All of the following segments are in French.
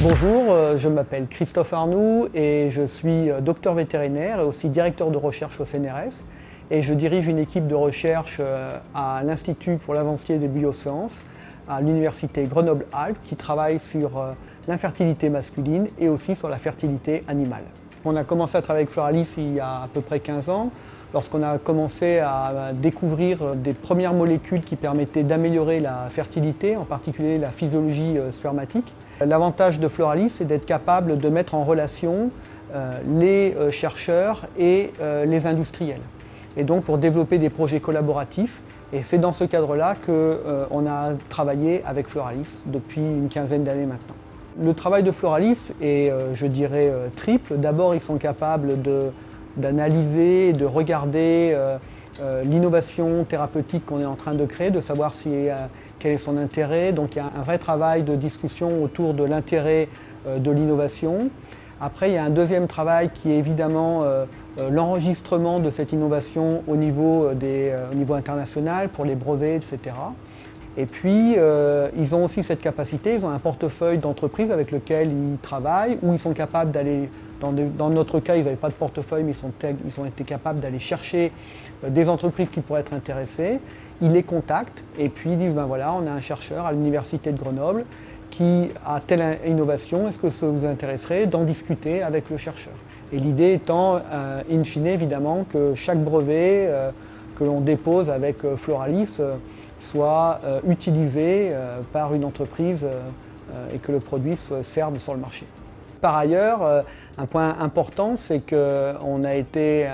Bonjour, je m'appelle Christophe Arnoux et je suis docteur vétérinaire et aussi directeur de recherche au CNRS. Et je dirige une équipe de recherche à l'Institut pour l'avancée des biosciences à l'Université Grenoble-Alpes qui travaille sur l'infertilité masculine et aussi sur la fertilité animale. On a commencé à travailler avec Floralis il y a à peu près 15 ans, lorsqu'on a commencé à découvrir des premières molécules qui permettaient d'améliorer la fertilité, en particulier la physiologie spermatique. L'avantage de Floralis, c'est d'être capable de mettre en relation les chercheurs et les industriels. Et donc pour développer des projets collaboratifs. Et c'est dans ce cadre-là qu'on a travaillé avec Floralis depuis une quinzaine d'années maintenant. Le travail de Floralis est, je dirais, triple. D'abord, ils sont capables d'analyser, de regarder l'innovation thérapeutique qu'on est en train de créer, de savoir quel est son intérêt. Donc il y a un vrai travail de discussion autour de l'intérêt de l'innovation. Après, il y a un deuxième travail qui est évidemment l'enregistrement de cette innovation au niveau international pour les brevets, etc. Et puis, ils ont aussi cette capacité, ils ont un portefeuille d'entreprises avec lequel ils travaillent, où ils sont capables d'aller, dans notre cas, ils n'avaient pas de portefeuille, mais ils ont été capables d'aller chercher des entreprises qui pourraient être intéressées. Ils les contactent et puis ils disent, ben voilà, on a un chercheur à l'Université de Grenoble qui a telle innovation, est-ce que ça vous intéresserait d'en discuter avec le chercheur? Et l'idée étant, in fine, évidemment, que chaque brevet que l'on dépose avec Floralis soit utilisé par une entreprise et que le produit serve sur le marché. Par ailleurs, un point important, c'est qu'on a été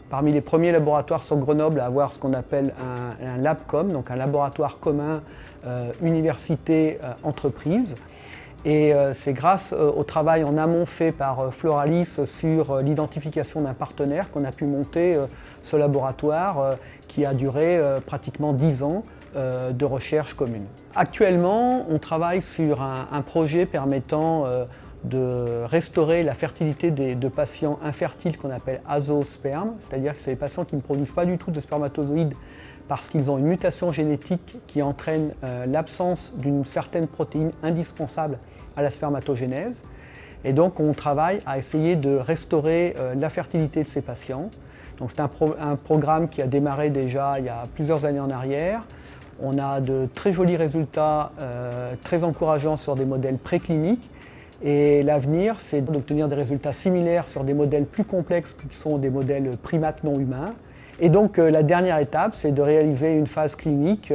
parmi les premiers laboratoires sur Grenoble à avoir ce qu'on appelle un LabCom, donc un laboratoire commun université-entreprise. Et c'est grâce au travail en amont fait par Floralis sur l'identification d'un partenaire qu'on a pu monter ce laboratoire qui a duré pratiquement 10 ans de recherche commune. Actuellement, on travaille sur un projet permettant de restaurer la fertilité de patients infertiles qu'on appelle azoospermes, c'est-à-dire que c'est des patients qui ne produisent pas du tout de spermatozoïdes parce qu'ils ont une mutation génétique qui entraîne l'absence d'une certaine protéine indispensable à la spermatogénèse. Et donc on travaille à essayer de restaurer la fertilité de ces patients. Donc c'est un programme qui a démarré déjà il y a plusieurs années en arrière. On a de très jolis résultats, très encourageants sur des modèles précliniques. Et l'avenir, c'est d'obtenir des résultats similaires sur des modèles plus complexes qui sont des modèles primates non humains. Et donc la dernière étape, c'est de réaliser une phase clinique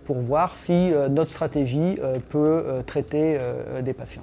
pour voir si notre stratégie peut traiter des patients.